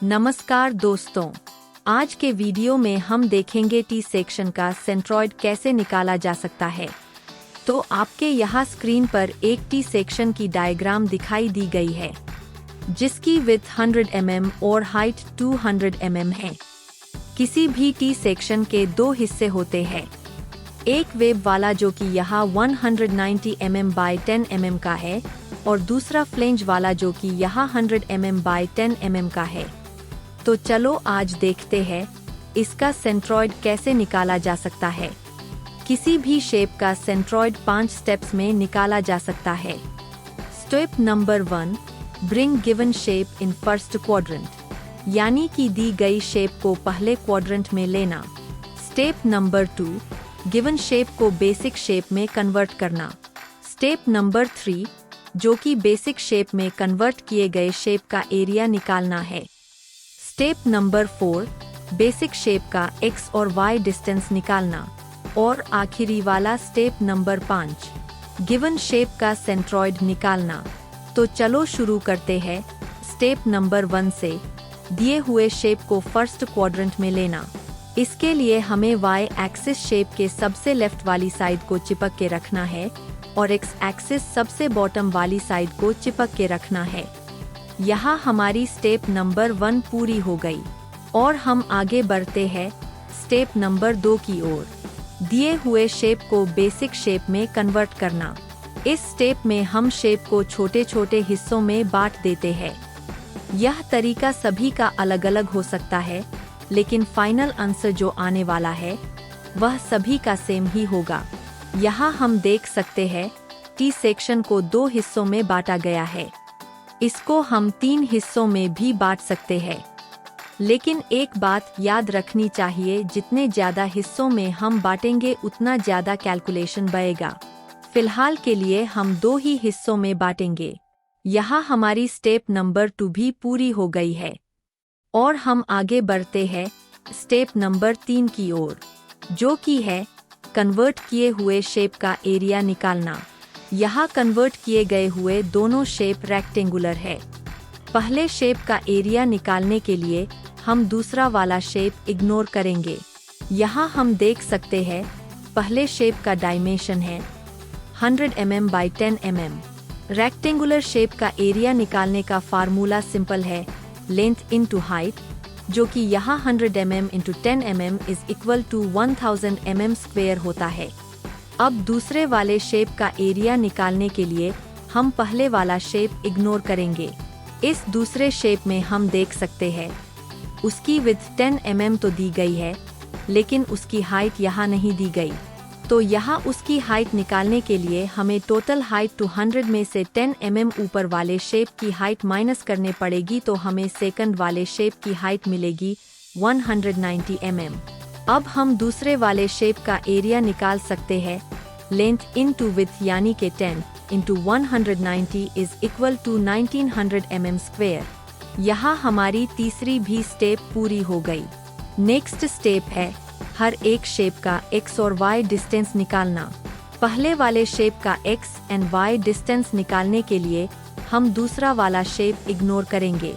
नमस्कार दोस्तों, आज के वीडियो में हम देखेंगे टी सेक्शन का सेंट्रॉइड कैसे निकाला जा सकता है। तो आपके यहाँ स्क्रीन पर एक टी सेक्शन की डायग्राम दिखाई दी गई है, जिसकी विड्थ 100 mm और हाइट 200 mm है। किसी भी टी सेक्शन के दो हिस्से होते हैं, एक वेब वाला जो कि यहाँ 190 mm बाय 10 mm का है और दूसरा फ्लेंज वाला जो कि यहाँ 100 mm बाय 10 mm का है। तो चलो आज देखते हैं इसका सेंट्रॉइड कैसे निकाला जा सकता है। किसी भी शेप का सेंट्रॉइड 5 स्टेप्स में निकाला जा सकता है। Step number 1, bring given shape in first quadrant, यानी कि दी गई शेप को पहले क्वाड्रेंट में लेना। स्टेप नंबर 2, गिवन शेप को बेसिक शेप में कन्वर्ट करना। स्टेप नंबर 3, जो कि बेसिक शेप में कन्वर्ट किए गए शेप का एरिया निकालना है। स्टेप नंबर 4, बेसिक शेप का x और y डिस्टेंस निकालना। और आखिरी वाला स्टेप नंबर 5, गिवन शेप का सेंट्रॉइड निकालना। तो चलो शुरू करते हैं स्टेप नंबर 1 से। दिए हुए शेप को फर्स्ट क्वाड्रेंट में लेना। इसके लिए हमें y एक्सिस शेप के सबसे लेफ्ट वाली साइड को चिपक के रखना है और x एक्सिस सबसे बॉटम वाली साइड को चिपक के रखना है। यहाँ हमारी स्टेप नंबर 1 पूरी हो गई और हम आगे बढ़ते हैं स्टेप नंबर 2 की ओर। दिए हुए शेप को बेसिक शेप में कन्वर्ट करना। इस स्टेप में हम शेप को छोटे छोटे हिस्सों में बांट देते हैं। यह तरीका सभी का अलग अलग हो सकता है, लेकिन फाइनल आंसर जो आने वाला है वह सभी का सेम ही होगा। यहाँ हम देख सकते हैं टी सेक्शन को 2 हिस्सों में बांटा गया है। इसको हम 3 हिस्सों में भी बांट सकते हैं, लेकिन एक बात याद रखनी चाहिए, जितने ज्यादा हिस्सों में हम बांटेंगे उतना ज्यादा कैलकुलेशन बढ़ेगा। फिलहाल के लिए हम 2 ही हिस्सों में बांटेंगे। यहाँ हमारी स्टेप नंबर 2 भी पूरी हो गई है और हम आगे बढ़ते हैं स्टेप नंबर 3 की ओर, जो कि है कन्वर्ट किए हुए शेप का एरिया निकालना। यहाँ कन्वर्ट किए गए हुए दोनों शेप रेक्टेंगुलर है। पहले शेप का एरिया निकालने के लिए हम दूसरा वाला शेप इग्नोर करेंगे। यहाँ हम देख सकते हैं पहले शेप का डायमेंशन है 100 mm by 10 mm। Rectangular shape का एरिया निकालने का फार्मूला सिंपल है, लेंथ इनटू हाइट, जो कि यहाँ 100 mm into 10 mm is equal to 1000 mm square होता है। अब दूसरे वाले शेप का एरिया निकालने के लिए हम पहले वाला शेप इग्नोर करेंगे। इस दूसरे शेप में हम देख सकते हैं उसकी विड्थ 10 mm तो दी गई है, लेकिन उसकी हाइट यहाँ नहीं दी गई। तो यहाँ उसकी हाइट निकालने के लिए हमें टोटल हाइट 200 में से 10 mm ऊपर वाले शेप की हाइट माइनस करने पड़ेगी, तो हमें सेकंड वाले शेप की हाइट मिलेगी 190 mm। अब हम दूसरे वाले शेप का एरिया निकाल सकते हैं, लेंथ इनटू विड्थ, यानी के 10 into 190 is equal to 1900 mm square. यहाँ हमारी तीसरी भी स्टेप पूरी हो गई। नेक्स्ट स्टेप है हर एक शेप का x और y डिस्टेंस निकालना। पहले वाले शेप का x एंड y डिस्टेंस निकालने के लिए हम दूसरा वाला शेप इग्नोर करेंगे।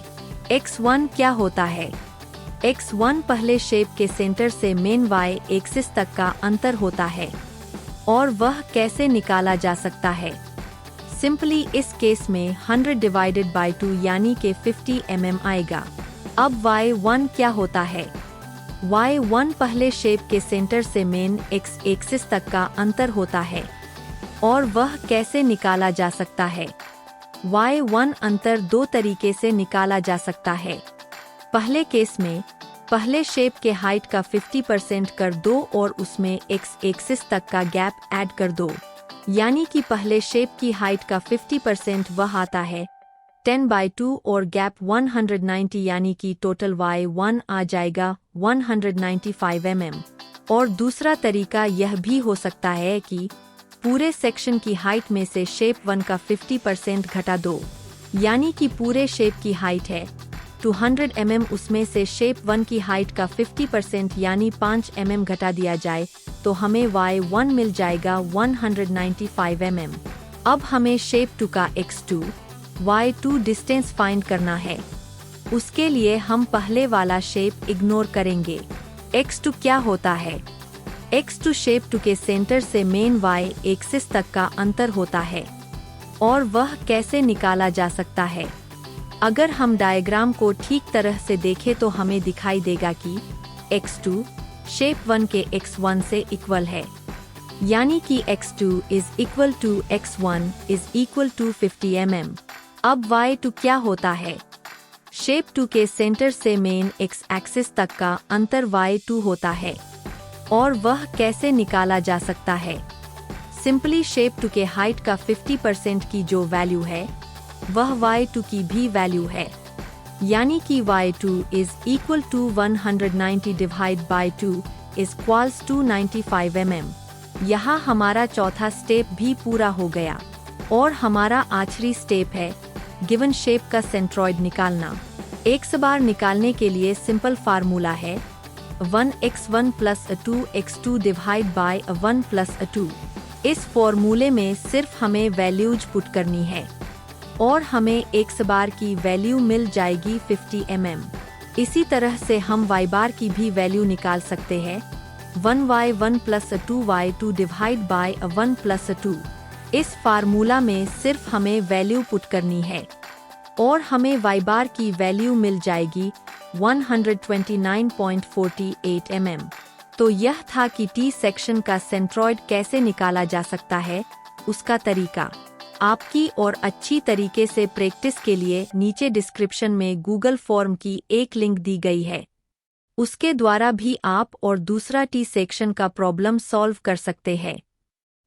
x1 क्या होता है? x1 पहले शेप के सेंटर से मेन y एक्सिस तक का अंतर होता है और वह कैसे निकाला जा सकता है? सिंपली इस केस में 100 डिवाइडेड बाय 2 यानी के 50 mm आएगा। अब y1 क्या होता है? y1 पहले शेप के सेंटर से मेन x एक्सिस तक का अंतर होता है और वह कैसे निकाला जा सकता है? y1 अंतर 2 तरीके से निकाला जा सकता है। पहले केस में पहले शेप के हाइट का 50% कर दो और उसमें x एक्सिस तक का गैप ऐड कर दो, यानी कि पहले शेप की हाइट का 50% वह आता है 10/2 और गैप 190, यानी कि टोटल y1 आ जाएगा 195 mm। और दूसरा तरीका यह भी हो सकता है कि पूरे सेक्शन की हाइट में से शेप 1 का 50% घटा दो, यानी कि पूरे शेप की हाइट है 200 mm, उसमें से शेप 1 की हाइट का 50% यानी 5 mm घटा दिया जाए, तो हमें y1 मिल जाएगा 195 mm। अब हमें शेप 2 का x2, y2 डिस्टेंस फाइंड करना है। उसके लिए हम पहले वाला शेप इग्नोर करेंगे। x2 क्या होता है? x2 शेप 2 के सेंटर से मेन y एक्सिस तक का अंतर होता है और वह कैसे निकाला जा सकता है। अगर हम डायग्राम को ठीक तरह से देखें तो हमें दिखाई देगा कि x2 शेप 1 के x1 से इक्वल है, यानी कि x2 is equal to x1 is equal to 50 mm। अब y2 क्या होता है? शेप 2 के सेंटर से मेन x एक्सिस तक का अंतर y2 होता है और वह कैसे निकाला जा सकता है? सिंपली शेप 2 के हाइट का 50% की जो वैल्यू है वह y2 की भी वैल्यू है, यानी कि y2 is equal to 190 divided by 2 is equals to 95 mm। यहाँ हमारा चौथा स्टेप भी पूरा हो गया और हमारा आखिरी स्टेप है गिवन शेप का सेंट्रॉइड निकालना। x बार निकालने के लिए सिंपल फार्मूला है 1x1 plus 2x2 divide by 1 plus 2। इस फॉर्मूले में सिर्फ हमें वैल्यूज पुट करनी है और हमें x बार की वैल्यू मिल जाएगी 50 mm। इसी तरह से हम y बार की भी वैल्यू निकाल सकते हैं 1y1 plus 2y2 divide by 1 plus 2। इस फार्मूला में सिर्फ हमें वैल्यू पुट करनी है और हमें y बार की वैल्यू मिल जाएगी 129.48 mm। तो यह था कि टी सेक्शन का सेंट्रॉइड कैसे निकाला जा सकता है, उसका तरीका। आपकी और अच्छी तरीके से प्रैक्टिस के लिए नीचे डिस्क्रिप्शन में गूगल फॉर्म की एक लिंक दी गई है, उसके द्वारा भी आप और दूसरा टी सेक्शन का प्रॉब्लम सॉल्व कर सकते हैं।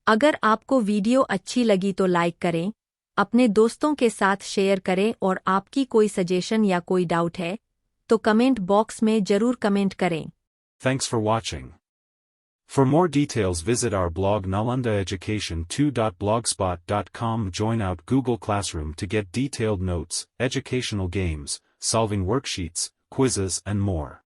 अगर आपको वीडियो अच्छी लगी तो लाइक करें, अपने दोस्तों के साथ शेयर करें और आपकी कोई सजेशन या कोई डाउट है तो कमेंट बॉक्स में जरूर कमेंट करें। Thanks for watching. For more details visit our blog nalandaeducation2.blogspot.com। Join out Google Classroom to get detailed notes, educational games, solving worksheets, quizzes and more.